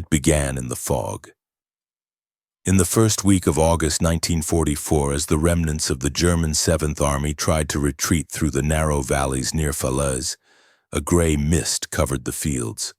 It began in the fog. In the first week of August 1944, as the remnants of the German 7th Army tried to retreat through the narrow valleys near Falaise, a gray mist covered the fields.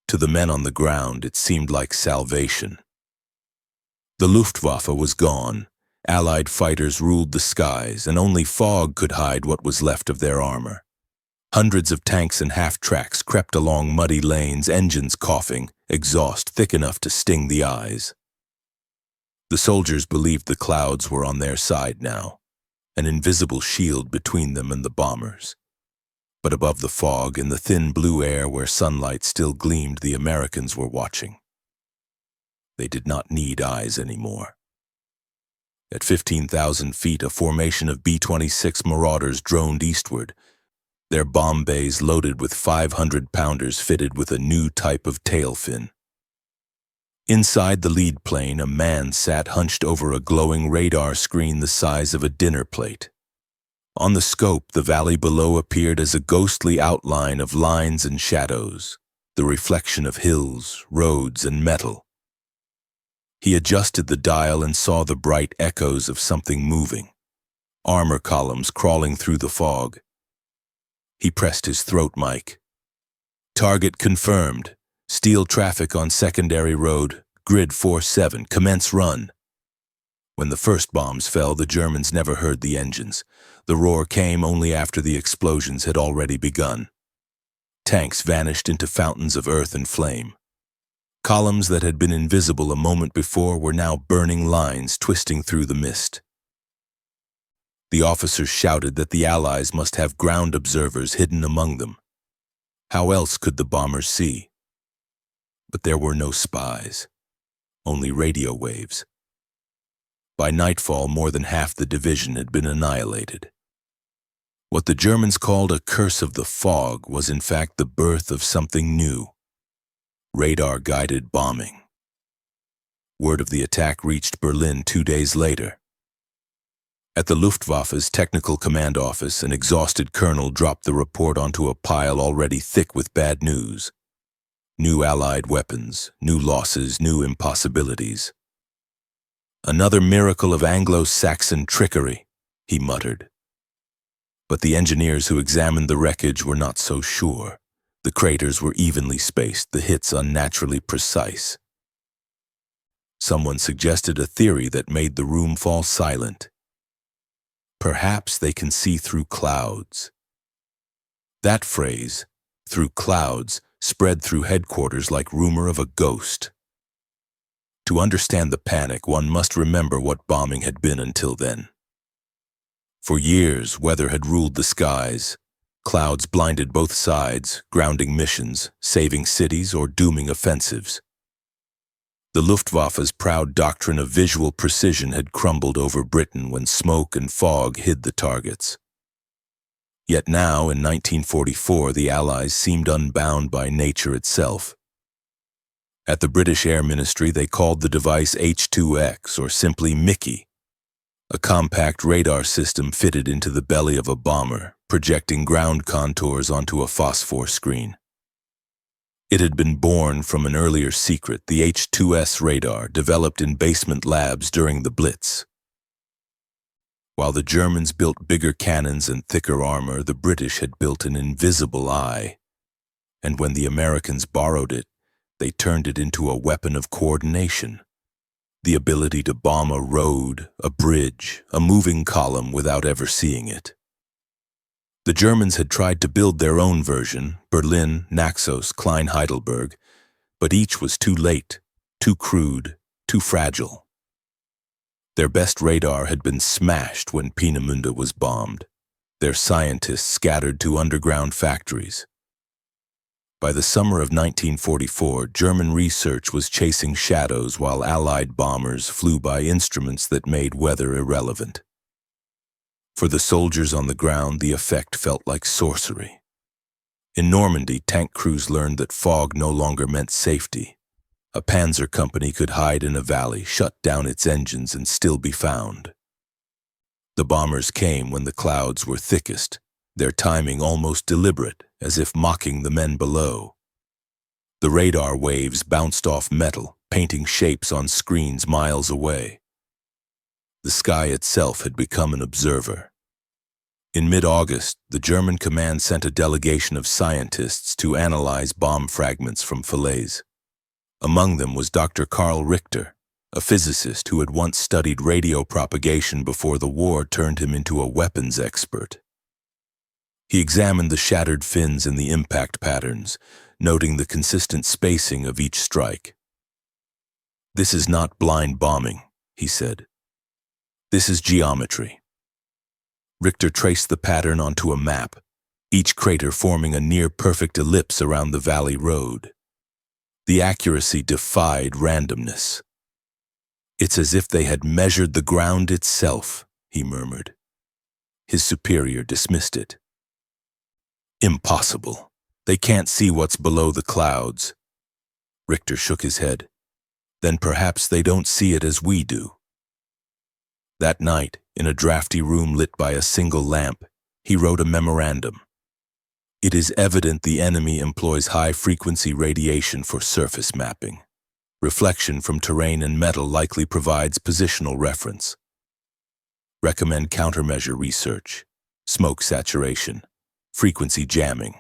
To the men on the ground, it seemed like salvation. The Luftwaffe was gone. Allied fighters ruled the skies, and only fog could hide what was left of their armor. Hundreds of tanks and half-tracks crept along muddy lanes, engines coughing, exhaust thick enough to sting the eyes. The soldiers believed the clouds were on their side now, an invisible shield between them and the bombers. But above the fog, in the thin blue air where sunlight still gleamed, the Americans were watching. They did not need eyes anymore. At 15,000 feet, a formation of B-26 Marauders droned eastward, their bomb bays loaded with 500-pounders fitted with a new type of tail fin. Inside the lead plane, a man sat hunched over a glowing radar screen the size of a dinner plate. On the scope, the valley below appeared as a ghostly outline of lines and shadows, the reflection of hills, roads, and metal. He adjusted the dial and saw the bright echoes of something moving, armor columns crawling through the fog. He pressed his throat mic. Target confirmed. Steel traffic on secondary road, grid 47, commence run. When the first bombs fell, the Germans never heard the engines. The roar came only after the explosions had already begun. Tanks vanished into fountains of earth and flame. Columns that had been invisible a moment before were now burning lines twisting through the mist. The officers shouted that the Allies must have ground observers hidden among them. How else could the bombers see? But there were no spies, only radio waves. By nightfall, more than half the division had been annihilated. What the Germans called a curse of the fog was in fact the birth of something new: radar-guided bombing. Word of the attack reached Berlin 2 days later. At the Luftwaffe's Technical Command Office, an exhausted colonel dropped the report onto a pile already thick with bad news. New Allied weapons, new losses, new impossibilities. Another miracle of Anglo-Saxon trickery, he muttered. But the engineers who examined the wreckage were not so sure. The craters were evenly spaced, the hits unnaturally precise. Someone suggested a theory that made the room fall silent. Perhaps they can see through clouds. That phrase, through clouds, spread through headquarters like rumor of a ghost. To understand the panic, one must remember what bombing had been until then. For years, weather had ruled the skies. Clouds blinded both sides, grounding missions, saving cities, or dooming offensives. The Luftwaffe's proud doctrine of visual precision had crumbled over Britain when smoke and fog hid the targets. Yet now, in 1944, the Allies seemed unbound by nature itself. At the British Air Ministry, they called the device H2X, or simply Mickey, a compact radar system fitted into the belly of a bomber, projecting ground contours onto a phosphor screen. It had been born from an earlier secret, the H2S radar, developed in basement labs during the Blitz. While the Germans built bigger cannons and thicker armor, the British had built an invisible eye. And when the Americans borrowed it, they turned it into a weapon of coordination. The ability to bomb a road, a bridge, a moving column without ever seeing it. The Germans had tried to build their own version, Berlin, Naxos, Klein-Heidelberg, but each was too late, too crude, too fragile. Their best radar had been smashed when Peenemünde was bombed, their scientists scattered to underground factories. By the summer of 1944, German research was chasing shadows while Allied bombers flew by instruments that made weather irrelevant. For the soldiers on the ground, the effect felt like sorcery. In Normandy, tank crews learned that fog no longer meant safety. A panzer company could hide in a valley, shut down its engines, and still be found. The bombers came when the clouds were thickest, their timing almost deliberate, as if mocking the men below. The radar waves bounced off metal, painting shapes on screens miles away. The sky itself had become an observer. In mid-August, the German command sent a delegation of scientists to analyze bomb fragments from Falaise. Among them was Dr. Karl Richter, a physicist who had once studied radio propagation before the war turned him into a weapons expert. He examined the shattered fins and the impact patterns, noting the consistent spacing of each strike. "This is not blind bombing," he said. "This is geometry." Richter traced the pattern onto a map, each crater forming a near-perfect ellipse around the valley road. The accuracy defied randomness. "It's as if they had measured the ground itself," he murmured. His superior dismissed it. "Impossible. They can't see what's below the clouds." Richter shook his head. "Then perhaps they don't see it as we do." That night, in a drafty room lit by a single lamp, he wrote a memorandum. "It is evident the enemy employs high-frequency radiation for surface mapping. Reflection from terrain and metal likely provides positional reference. Recommend countermeasure research, smoke saturation, frequency jamming."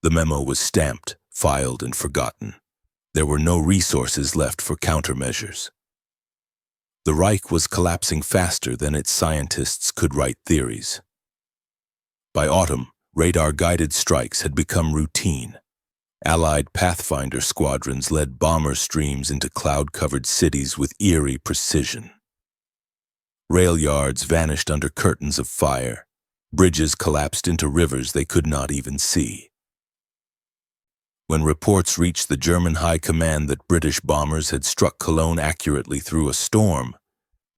The memo was stamped, filed, and forgotten. There were no resources left for countermeasures. The Reich was collapsing faster than its scientists could write theories. By autumn, radar-guided strikes had become routine. Allied Pathfinder squadrons led bomber streams into cloud-covered cities with eerie precision. Rail yards vanished under curtains of fire. Bridges collapsed into rivers they could not even see. When reports reached the German High Command that British bombers had struck Cologne accurately through a storm,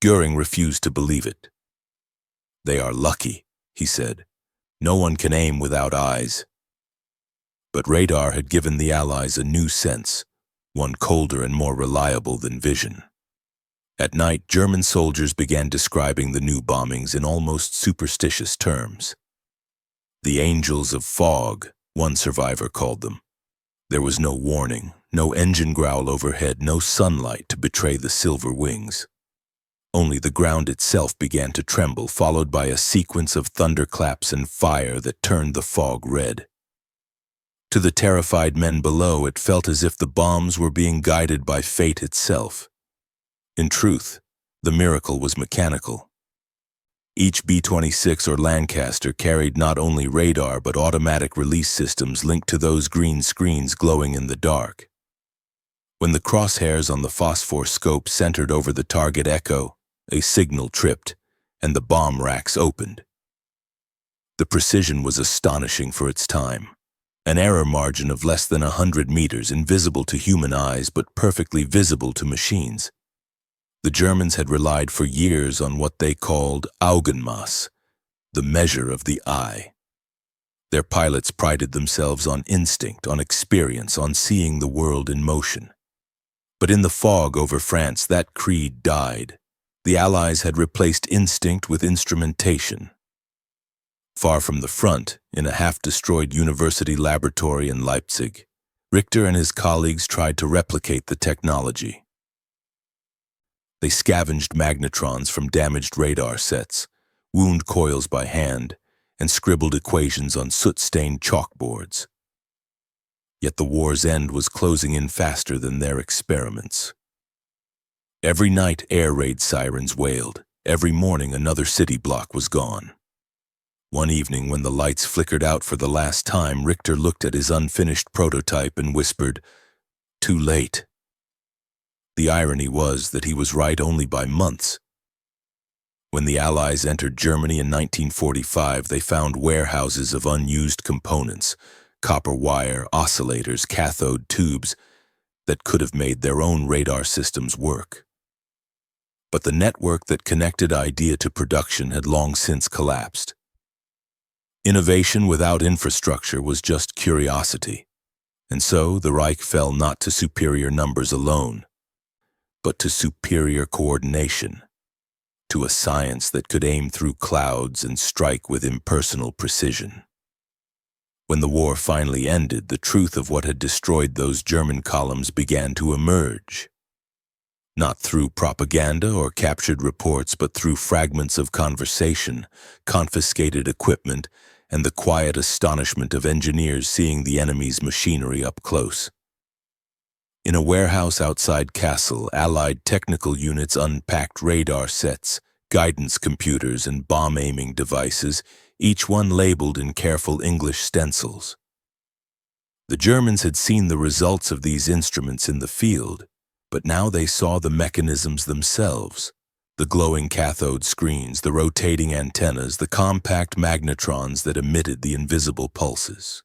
Göring refused to believe it. "They are lucky," he said. "No one can aim without eyes." But radar had given the Allies a new sense, one colder and more reliable than vision. At night, German soldiers began describing the new bombings in almost superstitious terms. "The angels of fog," one survivor called them. There was no warning, no engine growl overhead, no sunlight to betray the silver wings. Only the ground itself began to tremble, followed by a sequence of thunderclaps and fire that turned the fog red. To the terrified men below, it felt as if the bombs were being guided by fate itself. In truth, the miracle was mechanical. Each B-26 or Lancaster carried not only radar but automatic release systems linked to those green screens glowing in the dark. When the crosshairs on the phosphor scope centered over the target echo, a signal tripped, and the bomb racks opened. The precision was astonishing for its time. An error margin of less than 100 meters, invisible to human eyes but perfectly visible to machines. The Germans had relied for years on what they called Augenmaß, the measure of the eye. Their pilots prided themselves on instinct, on experience, on seeing the world in motion. But in the fog over France, that creed died. The Allies had replaced instinct with instrumentation. Far from the front, in a half-destroyed university laboratory in Leipzig, Richter and his colleagues tried to replicate the technology. They scavenged magnetrons from damaged radar sets, wound coils by hand, and scribbled equations on soot-stained chalkboards. Yet the war's end was closing in faster than their experiments. Every night, air raid sirens wailed. Every morning, another city block was gone. One evening, when the lights flickered out for the last time, Richter looked at his unfinished prototype and whispered, "Too late." The irony was that he was right only by months. When the Allies entered Germany in 1945, they found warehouses of unused components, copper wire, oscillators, cathode tubes, that could have made their own radar systems work. But the network that connected idea to production had long since collapsed. Innovation without infrastructure was just curiosity, and so the Reich fell not to superior numbers alone, but to superior coordination, to a science that could aim through clouds and strike with impersonal precision. When the war finally ended, the truth of what had destroyed those German columns began to emerge. Not through propaganda or captured reports, but through fragments of conversation, confiscated equipment, and the quiet astonishment of engineers seeing the enemy's machinery up close. In a warehouse outside Kassel, Allied technical units unpacked radar sets, guidance computers, and bomb-aiming devices, each one labeled in careful English stencils. The Germans had seen the results of these instruments in the field, but now they saw the mechanisms themselves. The glowing cathode screens, the rotating antennas, the compact magnetrons that emitted the invisible pulses.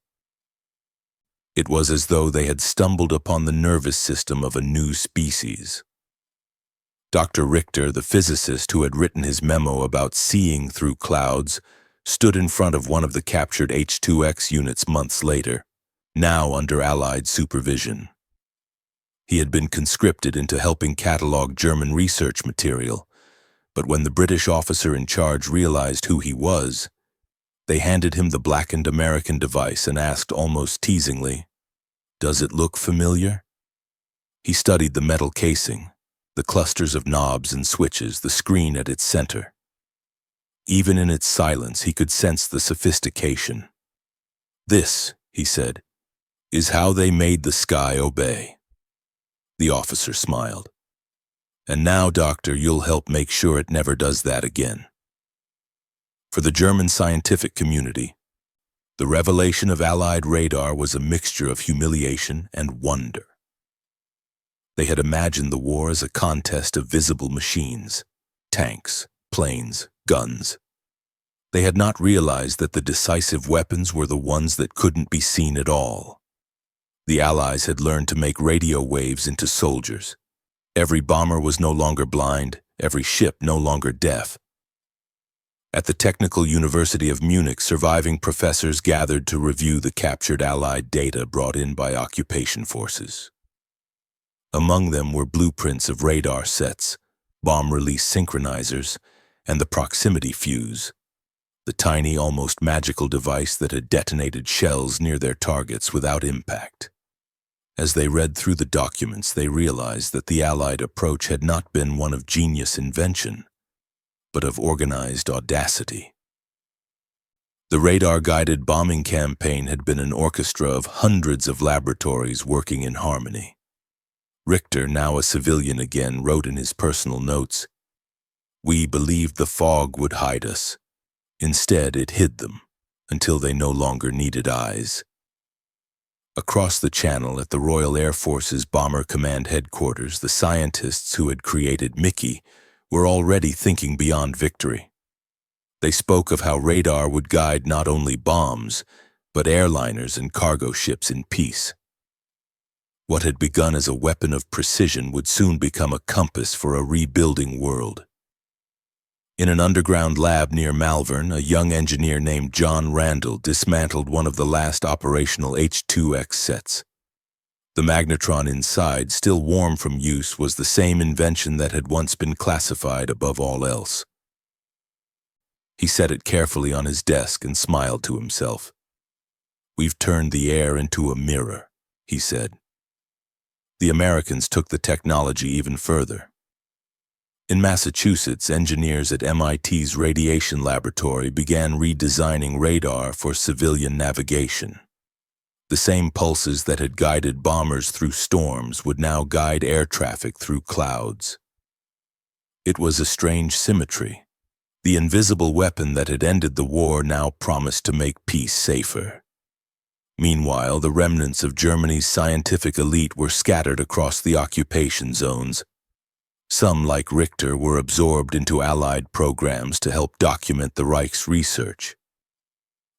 It was as though they had stumbled upon the nervous system of a new species. Dr. Richter, the physicist who had written his memo about seeing through clouds, stood in front of one of the captured H2X units months later, now under Allied supervision. He had been conscripted into helping catalog German research material, but when the British officer in charge realized who he was, they handed him the blackened American device and asked almost teasingly, "Does it look familiar?" He studied the metal casing, the clusters of knobs and switches, the screen at its center. Even in its silence, he could sense the sophistication. "This," he said, "is how they made the sky obey." The officer smiled. "And now, Doctor, you'll help make sure it never does that again." For the German scientific community, the revelation of Allied radar was a mixture of humiliation and wonder. They had imagined the war as a contest of visible machines, tanks, planes, guns. They had not realized that the decisive weapons were the ones that couldn't be seen at all. The Allies had learned to make radio waves into soldiers. Every bomber was no longer blind, every ship no longer deaf. At the Technical University of Munich, surviving professors gathered to review the captured Allied data brought in by occupation forces. Among them were blueprints of radar sets, bomb release synchronizers, and the proximity fuse, the tiny, almost magical device that had detonated shells near their targets without impact. As they read through the documents, they realized that the Allied approach had not been one of genius invention, but of organized audacity. The radar-guided bombing campaign had been an orchestra of hundreds of laboratories working in harmony. Richter, now a civilian again, wrote in his personal notes, "We believed the fog would hide us. Instead, it hid them, until they no longer needed eyes." Across the channel at the Royal Air Force's Bomber Command headquarters, the scientists who had created Mickey were already thinking beyond victory. They spoke of how radar would guide not only bombs, but airliners and cargo ships in peace. What had begun as a weapon of precision would soon become a compass for a rebuilding world. In an underground lab near Malvern, a young engineer named John Randall dismantled one of the last operational H2X sets. The magnetron inside, still warm from use, was the same invention that had once been classified above all else. He set it carefully on his desk and smiled to himself. "We've turned the air into a mirror," he said. The Americans took the technology even further. In Massachusetts, engineers at MIT's radiation laboratory began redesigning radar for civilian navigation. The same pulses that had guided bombers through storms would now guide air traffic through clouds. It was a strange symmetry. The invisible weapon that had ended the war now promised to make peace safer. Meanwhile, the remnants of Germany's scientific elite were scattered across the occupation zones. Some, like Richter, were absorbed into Allied programs to help document the Reich's research.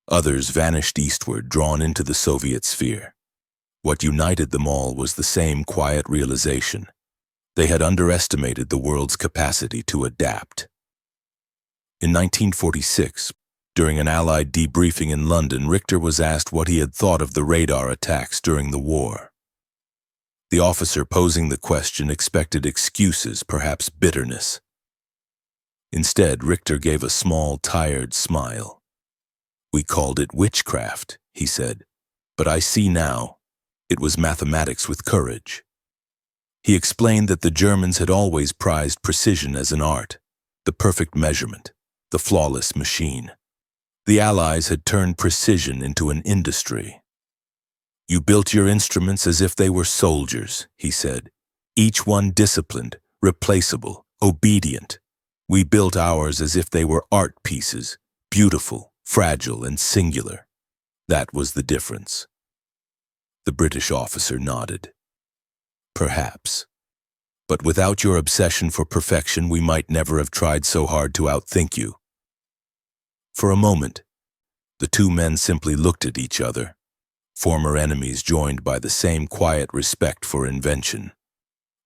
Others vanished eastward, drawn into the Soviet sphere. What united them all was the same quiet realization. They had underestimated the world's capacity to adapt. In 1946, during an Allied debriefing in London, Richter was asked what he had thought of the radar attacks during the war. The officer posing the question expected excuses, perhaps bitterness. Instead, Richter gave a small, tired smile. "We called it witchcraft," he said. But I see now. It was mathematics with courage. He explained that the Germans had always prized precision as an art, the perfect measurement, the flawless machine. The Allies had turned precision into an industry. You built your instruments as if they were soldiers, he said, each one disciplined, replaceable, obedient. We built ours as if they were art pieces, beautiful, fragile, and singular. That was the difference. The British officer nodded. Perhaps. But without your obsession for perfection, we might never have tried so hard to outthink you. For a moment, the two men simply looked at each other, former enemies joined by the same quiet respect for invention.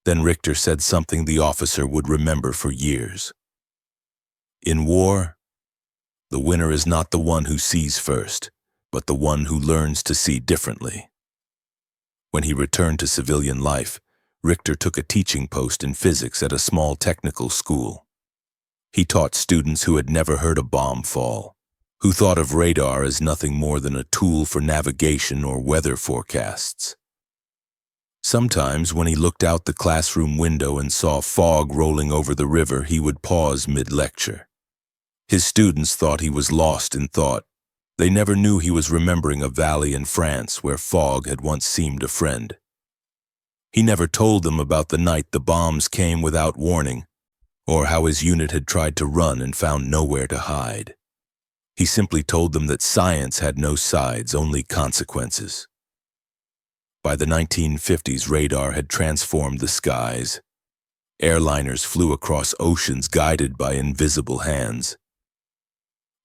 Then Richter said something the officer would remember for years. In war, the winner is not the one who sees first, but the one who learns to see differently. When he returned to civilian life, Richter took a teaching post in physics at a small technical school. He taught students who had never heard a bomb fall, who thought of radar as nothing more than a tool for navigation or weather forecasts. Sometimes, when he looked out the classroom window and saw fog rolling over the river, he would pause mid-lecture. His students thought he was lost in thought. They never knew he was remembering a valley in France where fog had once seemed a friend. He never told them about the night the bombs came without warning, or how his unit had tried to run and found nowhere to hide. He simply told them that science had no sides, only consequences. By the 1950s, radar had transformed the skies. Airliners flew across oceans guided by invisible hands.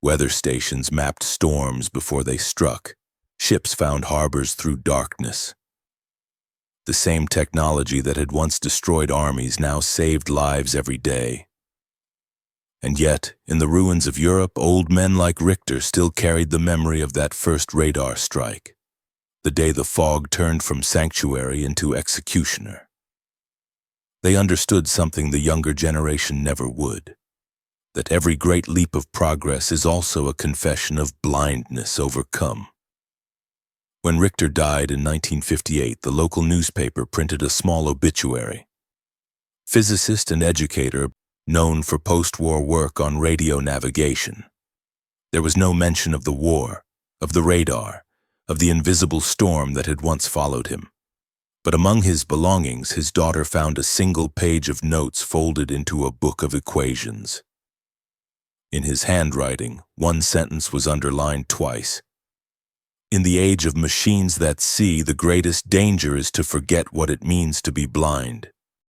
Weather stations mapped storms before they struck. Ships found harbors through darkness. The same technology that had once destroyed armies now saved lives every day. And yet, in the ruins of Europe, old men like Richter still carried the memory of that first radar strike, the day the fog turned from sanctuary into executioner. They understood something the younger generation never would, that every great leap of progress is also a confession of blindness overcome. When Richter died in 1958, the local newspaper printed a small obituary. Physicist and educator, known for post-war work on radio navigation. There was no mention of the war, of the radar, of the invisible storm that had once followed him. But among his belongings, his daughter found a single page of notes folded into a book of equations. In his handwriting, one sentence was underlined twice. In the age of machines that see, the greatest danger is to forget what it means to be blind.